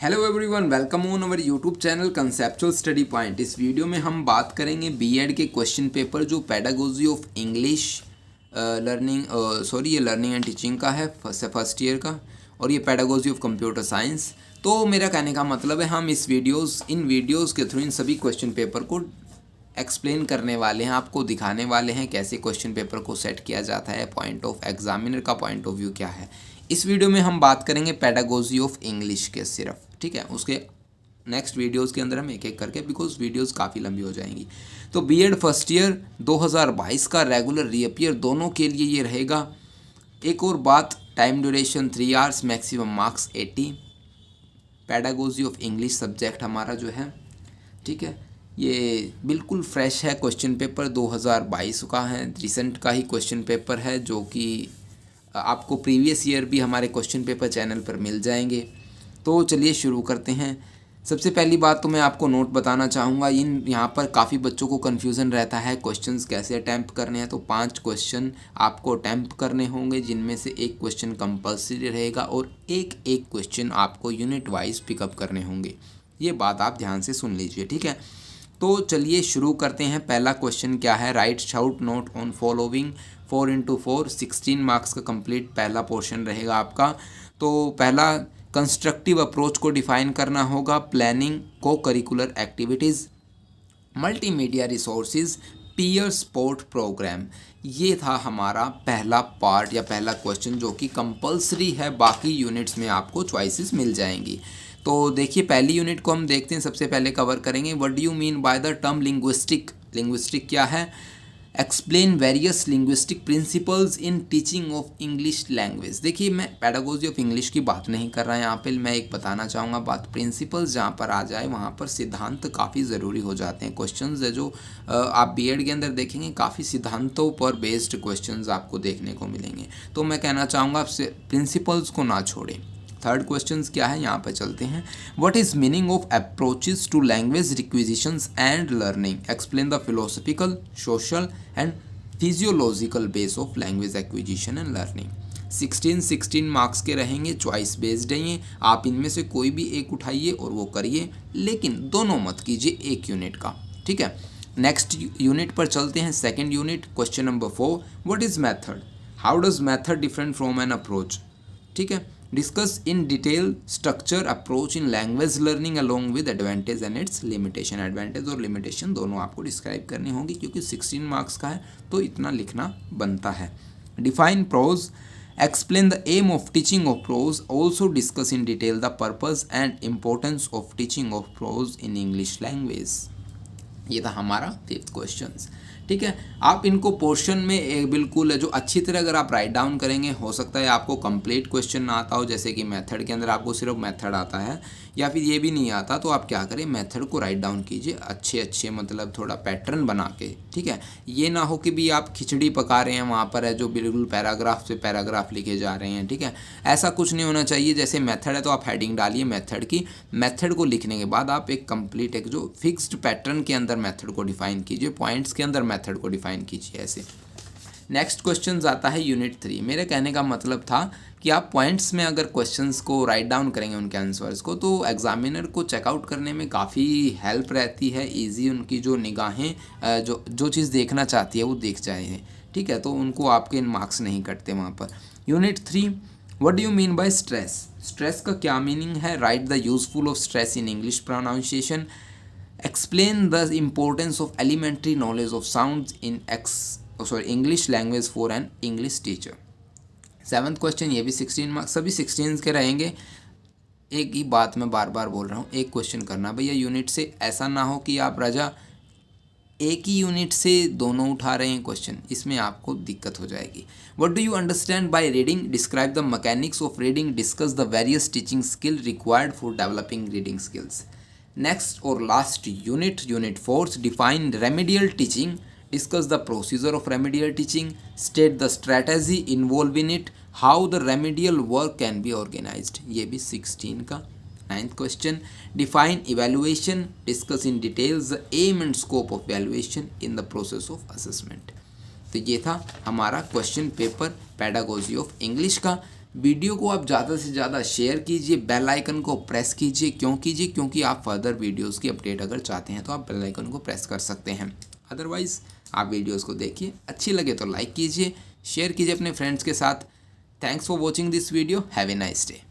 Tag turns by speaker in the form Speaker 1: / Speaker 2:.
Speaker 1: Hello everyone, welcome on our YouTube channel conceptual study point. इस video में हम बात करेंगे बीएड के क्वेश्चन पेपर जो पेडागोजी ऑफ इंग्लिश ये लर्निंग एंड टीचिंग का है फर्स्ट ईयर का, और ये पेडागोजी ऑफ कंप्यूटर साइंस। तो मेरा कहने का मतलब है हम इन वीडियोज़ के थ्रू इन सभी क्वेश्चन पेपर को एक्सप्लेन करने वाले हैं, आपको दिखाने वाले हैं कैसे क्वेश्चन पेपर को सेट किया जाता है, पॉइंट ऑफ एग्जामिनर का पॉइंट ऑफ व्यू क्या है। इस वीडियो में हम बात करेंगे पेडागोजी ऑफ इंग्लिश के सिर्फ, ठीक है। उसके नेक्स्ट वीडियोज़ के अंदर हम एक एक करके, बिकॉज वीडियोज़ काफ़ी लंबी हो जाएंगी। तो बीएड फर्स्ट ईयर 2022 का रेगुलर रीअपियर दोनों के लिए ये रहेगा। एक और बात, time duration 3 hours, maximum marks 80। Pedagogy of English subject हमारा जो है, ठीक है, ये बिल्कुल फ्रेश है। क्वेश्चन पेपर 2022 का है, रिसेंट का ही क्वेश्चन पेपर है, जो कि आपको प्रीवियस ईयर भी हमारे क्वेश्चन पेपर चैनल पर मिल जाएंगे। तो चलिए शुरू करते हैं। सबसे पहली बात तो मैं आपको नोट बताना चाहूँगा, यहाँ पर काफ़ी बच्चों को कन्फ्यूज़न रहता है क्वेश्चंस कैसे अटैम्प्ट करने हैं। तो 5 क्वेश्चन आपको अटैम्प्ट करने होंगे, जिनमें से एक क्वेश्चन कंपल्सरी रहेगा और एक क्वेश्चन आपको यूनिट वाइज पिकअप करने होंगे। ये बात आप ध्यान से सुन लीजिए, ठीक है। तो चलिए शुरू करते हैं। पहला क्वेश्चन क्या है, right shout note on following 4x4 16 marks का कंप्लीट पहला पोर्शन रहेगा आपका। तो पहला कंस्ट्रक्टिव अप्रोच को डिफाइन करना होगा, planning, cocurricular activities, multimedia resources, peer support program. ये था हमारा पहला पार्ट या पहला क्वेश्चन, जो कि कंपल्सरी है। बाकी यूनिट्स में आपको चॉइसेस मिल जाएंगी। तो देखिए, पहली यूनिट को हम देखते हैं। सबसे पहले कवर करेंगे what do you mean by the term linguistic. Linguistic क्या है? Explain various linguistic principles in teaching of English language. देखिए, मैं पेडागोजी ऑफ इंग्लिश की बात नहीं कर रहा यहाँ पे, मैं एक बताना चाहूँगा बात। प्रिंसिपल्स जहाँ पर आ जाए वहाँ पर सिद्धांत काफ़ी ज़रूरी हो जाते हैं। क्वेश्चंस है जो आप बीएड के अंदर देखेंगे, काफ़ी सिद्धांतों पर बेस्ड क्वेश्चंस आपको देखने को मिलेंगे। तो मैं कहना चाहूँगा आपसे प्रिंसिपल्स को ना छोड़ें। थर्ड क्वेश्चन क्या है, यहाँ पे चलते हैं। What is meaning of approaches to language requisitions and learning. Explain the philosophical, social and physiological base of language acquisition and learning. 16 marks के रहेंगे, चॉइस बेस्ड है ये। आप इनमें से कोई भी एक उठाइए और वो करिए, लेकिन दोनों मत कीजिए एक यूनिट का, ठीक है। नेक्स्ट यूनिट पर चलते हैं। Second unit, question number 4, what is method, how does method different from an approach, ठीक है। Discuss in detail structure approach in language learning along with advantage and it's limitation. Advantage और limitation दोनों आपको describe करनी होगी, क्योंकि 16 marks का है तो इतना लिखना बनता है। Define prose, explain the aim of teaching of prose, also discuss in detail the purpose and importance of teaching of prose in English language. ये था हमारा 5th क्वेश्चन, ठीक है। आप इनको पोर्शन में बिल्कुल जो अच्छी तरह अगर आप राइट डाउन करेंगे, हो सकता है आपको कंप्लीट क्वेश्चन ना आता हो, जैसे कि मेथड के अंदर आपको सिर्फ मेथड आता है या फिर ये भी नहीं आता, तो आप क्या करें, मेथड को राइट डाउन कीजिए अच्छे मतलब थोड़ा पैटर्न बना के, ठीक है। ये ना हो कि भी आप खिचड़ी पका रहे हैं वहाँ पर है, जो बिल्कुल पैराग्राफ से पैराग्राफ लिखे जा रहे हैं, ठीक है। ऐसा कुछ नहीं होना चाहिए। जैसे मेथड है तो आप हेडिंग डालिए मेथड की, मेथड को लिखने के बाद आप एक कंप्लीट एक जो फिक्स्ड पैटर्न के अंदर मेथड को डिफाइन कीजिए, पॉइंट्स के अंदर मेथड को डिफाइन कीजिए ऐसे। नेक्स्ट क्वेश्चन आता है यूनिट 3। मेरे कहने का मतलब था कि आप पॉइंट्स में अगर क्वेश्चंस को राइट डाउन करेंगे उनके आंसर्स को, तो एग्जामिनर को चेकआउट करने में काफ़ी हेल्प रहती है। इजी उनकी जो निगाहें जो चीज़ देखना चाहती है वो देख जाए, ठीक है। तो उनको आपके मार्क्स नहीं कटते वहाँ पर। Unit 3, what do you mean by stress. Stress का क्या मीनिंग है। Write the useful of stress in English pronunciation. Explain the importance of elementary knowledge of sounds in English language for an English teacher. 7th question, ये भी 16 marks, सभी 16 के रहेंगे। एक ही बात मैं बार बार बोल रहा हूँ, एक क्वेश्चन करना भैया यूनिट से। ऐसा ना हो कि आप राजा एक ही यूनिट से दोनों उठा रहे हैं क्वेश्चन, इसमें आपको दिक्कत हो जाएगी। What do you understand by reading, describe the mechanics of reading, discuss the various teaching skill required for developing reading skills. Next और last unit 4, define remedial teaching, discuss the procedure of remedial teaching, state the strategy involved in it, how the remedial work can be organized। ये भी 16 का। 9th question, define evaluation, discuss in details the aim and scope of evaluation in the process of assessment। तो ये था हमारा question paper pedagogy of English का। Video को आप ज़्यादा से ज़्यादा शेयर कीजिए, बेल आइकन को प्रेस कीजिए। क्यों कीजिए? क्योंकि आप फर्दर वीडियोस की अपडेट अगर चाहते हैं तो आप बेल आइकन को प्रेस कर सकते हैं। अदरवाइज़ आप वीडियोस को देखिए, अच्छी लगे तो लाइक कीजिए, शेयर कीजिए अपने फ्रेंड्स के साथ। Thanks for watching this video. Have a nice day.